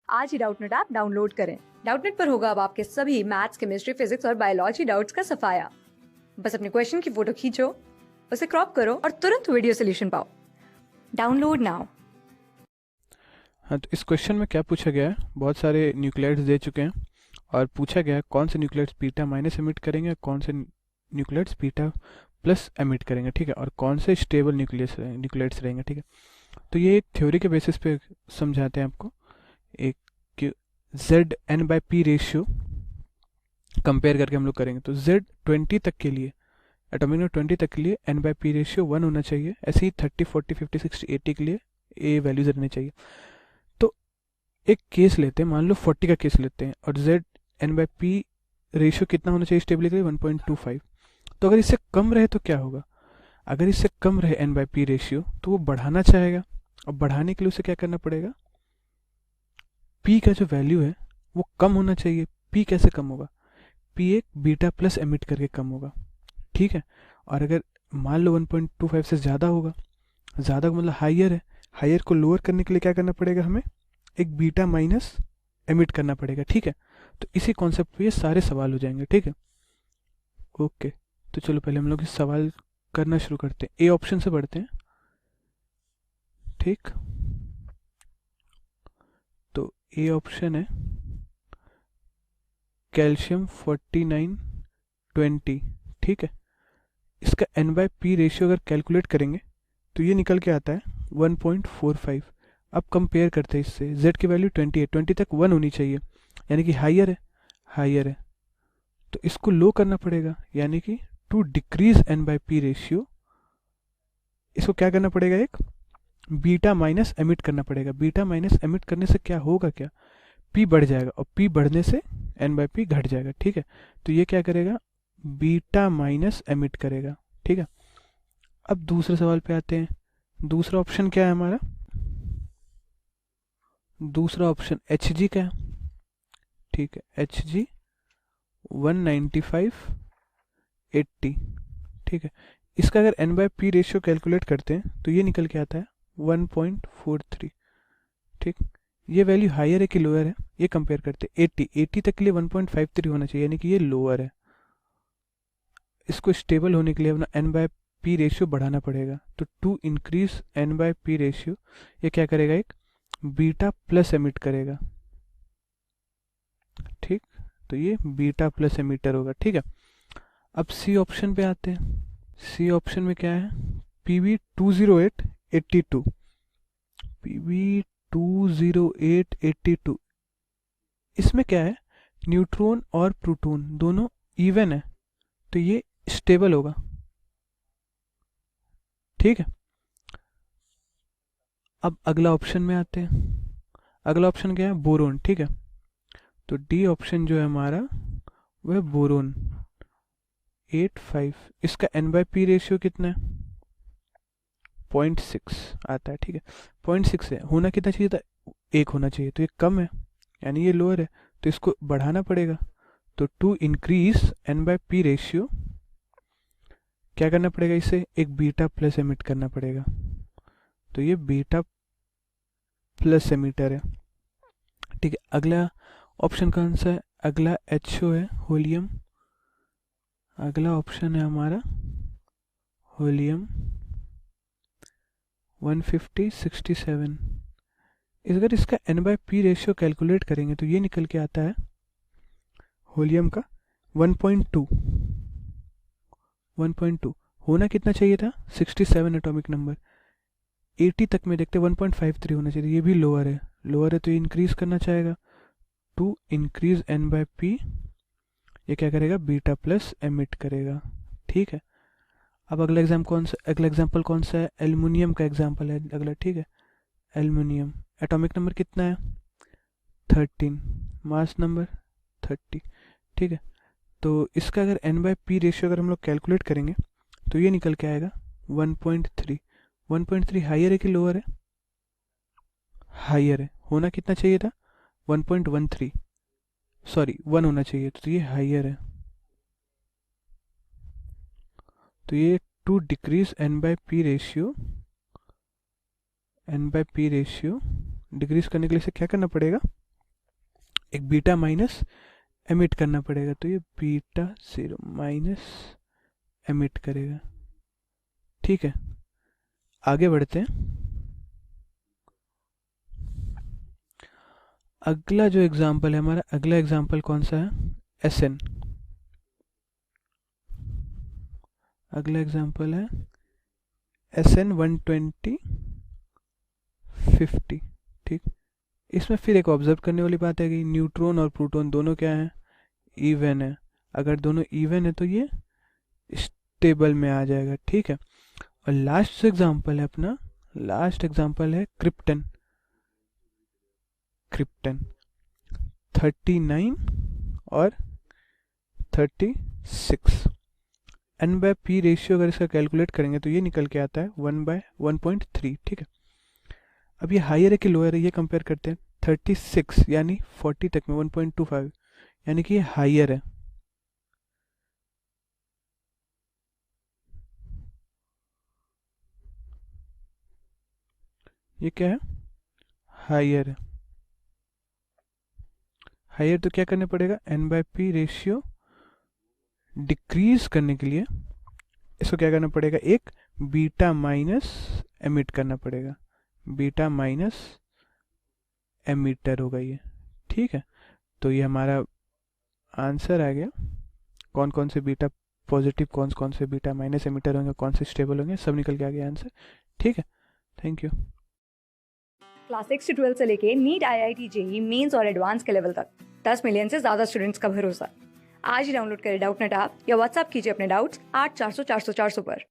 आज ही Doubtnut app download करें। Doubtnut पर होगा अब आपके सभी मैथ्स, केमिस्ट्री, फिजिक्स और बायोलॉजी डाउट्स का सफाया। बस अपने क्वेश्चन की फोटो खींचो, उसे क्रॉप करो और तुरंत वीडियो सोल्यूशन पाओ। Download now. हाँ, तो इस क्वेश्चन में क्या पूछा गया है, बहुत सारे न्यूक्लियाइड्स दे चुके हैं और पूछा गया है कौन से न्यूक्लियाइड्स बीटा माइनस एमिट करेंगे, कौन से न्यूक्लियाइड्स बीटा प्लस एमिट करेंगे, ठीक है, और कौन से स्टेबल न्यूक्लियाइड्स रहेंगे, ठीक है। तो ये एक थ्योरी के बेसिस पे समझाते हैं आपको। एक Z N by P ratio compare करके हम लोग करेंगे। तो जेड 20 तक के लिए, एटॉमिक नंबर 20 तक के लिए एन बाई पी रेशियो 1 होना चाहिए। ऐसे ही 30, 40, 50, 60, 80 के लिए ए वैल्यूज रहनी चाहिए। तो एक केस लेते हैं, मान लो 40 का केस लेते हैं और Z N by P ratio कितना होना चाहिए स्टेबिलिटी के लिए, 1.25। तो अगर इससे कम रहे तो क्या होगा? अगर इससे कम रहे एन बाई पी रेशियो तो वो बढ़ाना चाहेगा, और बढ़ाने के लिए उसे क्या करना पड़ेगा? पी का जो वैल्यू है वो कम होना चाहिए। पी कैसे कम होगा? पी एक बीटा प्लस एमिट करके कम होगा, ठीक है। और अगर मान लो 1.25 से ज़्यादा होगा, ज़्यादा मतलब हाइयर है, हाइयर को लोअर करने के लिए क्या करना पड़ेगा? हमें एक बीटा माइनस एमिट करना पड़ेगा, ठीक है। तो इसी कॉन्सेप्ट पे ये सारे सवाल हो जाएंगे, ठीक है। ओके, तो चलो पहले हम लोग इस सवाल करना शुरू करते हैं। ए ऑप्शन से बढ़ते हैं, ठीक। तो ए ऑप्शन है कैल्शियम 4920, ठीक है। इसका एन बाई पी रेशियो अगर कैलकुलेट करेंगे तो ये निकल के आता है 1.45। अब कंपेयर करते हैं इससे, z की वैल्यू 20 है, 20 तक 1 होनी चाहिए, यानी कि हाइयर है, हाइयर है। तो इसको लो करना पड़ेगा, यानी कि to decrease N by P ratio इसको क्या करना पड़ेगा? एक बीटा माइनस एमिट करना पड़ेगा। बीटा माइनस एमिट करने से क्या होगा? क्या पी बढ़ जाएगा, और पी बढ़ने से एन बाई पी घट जाएगा, ठीक है। तो ये क्या करेगा? बीटा माइनस एमिट करेगा, ठीक है। अब दूसरे सवाल पे आते हैं। दूसरा ऑप्शन क्या है हमारा? दूसरा ऑप्शन एच जी का है, ठीक है। एच जी 195/80, ठीक है। इसका अगर N by P ratio calculate करते हैं तो ये निकल के आता है 1.43, ठीक। ये वैल्यू हायर है कि लोअर है, ये कंपेयर करते हैं। 80 तक के लिए 1.53 होना चाहिए, यानी कि ये लोअर है। इसको स्टेबल होने के लिए अपना एन बाय पी रेशियो बढ़ाना पड़ेगा। तो to increase N by P ratio ये क्या करेगा? एक बीटा प्लस एमिट करेगा, ठीक। तो ये बीटा प्लस एमिटर होगा, ठीक है। अब सी ऑप्शन पे आते हैं। सी ऑप्शन में क्या है? PV 208/82, PV 208/82। इसमें क्या है? न्यूट्रॉन और प्रोटॉन दोनों इवन है, तो ये स्टेबल होगा, ठीक है। अब अगला ऑप्शन में आते हैं। अगला ऑप्शन क्या है? बोरोन, ठीक है। तो डी ऑप्शन जो है हमारा वह बोरोन 85। इसका एन बाई पी रेशियो कितना है? 0.6 आता है, ठीक है। 0.6 है, होना कितना चाहिए था? 1 होना चाहिए, तो ये कम है, यानी ये लोअर है, तो इसको बढ़ाना पड़ेगा। तो to increase N by P ratio क्या करना पड़ेगा? इसे एक बीटा प्लस एमिट करना पड़ेगा। तो ये बीटा प्लस एमिटर है, ठीक है। अगला ऑप्शन कौन सा है? अगला HO है, होलियम। अगला ऑप्शन है हमारा होलियम 150/67। अगर इसका N by P ratio calculate करेंगे तो ये निकल के आता है होलियम का 1.2। 1.2 होना कितना चाहिए था? 67 एटॉमिक नंबर। 80 तक में देखते 1.53 होना चाहिए, ये भी लोअर है, लोअर है, तो ये इंक्रीज करना चाहेगा। To increase N by P ये क्या करेगा? बीटा प्लस एमिट करेगा, ठीक है। अब अगला एग्जाम्पल कौन सा है? एल्युमिनियम का एग्जाम्पल है अगला, ठीक है। एल्युमिनियम एटॉमिक नंबर कितना है? 13, मास नंबर 30, ठीक है। तो इसका अगर एन बाई पी रेशियो अगर हम लोग कैलकुलेट करेंगे तो ये निकल के आएगा 1.3। 1.3 हाइयर है कि लोअर है? हाइयर है, होना कितना चाहिए था? 1.13, सॉरी 1 होना चाहिए, तो ये हाइयर है। तो ये to decrease N by P ratio, N by P ratio decrease करने के लिए इसे क्या करना पड़ेगा? एक बीटा माइनस एमिट करना पड़ेगा, तो ये बीटा 0 माइनस एमिट करेगा। ठीक है, आगे बढ़ते हैं। अगला जो एग्जांपल है हमारा, अगला एग्जांपल कौन सा है? एसएन। अगला एग्जांपल है एसएन 120 50। ठीक, इसमें फिर एक ऑब्जर्व करने वाली बात है कि न्यूट्रॉन और प्रोटॉन दोनों क्या है? इवन है। अगर दोनों इवन है तो ये स्टेबल में आ जाएगा। ठीक है, और लास्ट एग्जांपल है अपना, लास्ट एग्जांपल है क्रिप्टन। क्रिप्टन 39 और 36। एन बाय पी रेशियो अगर इसका कैलकुलेट करेंगे तो ये निकल के आता है 1/1.3। ठीक है, अब ये हायर है कि लोअर है ये कंपेयर करते हैं। 36 यानी 40 तक में 1.25, यानी कि ये हायर है। ये क्या है? हायर है। हायर तो क्या करना पड़ेगा? N by P ratio decrease करने के लिए इसको क्या करना पड़ेगा? एक बीटा माइनस एमिट करना पड़ेगा। बीटा माइनस एमिटर होगा ये। ठीक है, तो ये हमारा आंसर आ गया। कौन कौन से बीटा पॉजिटिव, कौन कौन से बीटा माइनस एमिटर होंगे, कौन से स्टेबल होंगे, सब निकल के आ गया आंसर। ठीक है, थैंक यू। क्लास 6 से 12 से लेके नीट, IIT, JEE मेंस और एडवांस के लेवल तक 10 मिलियन से ज्यादा स्टूडेंट्स का भरोसा। आज ही डाउनलोड करें डाउटनेट ऐप या व्हाट्सएप कीजिए अपने डाउट्स 8400 400 400 पर।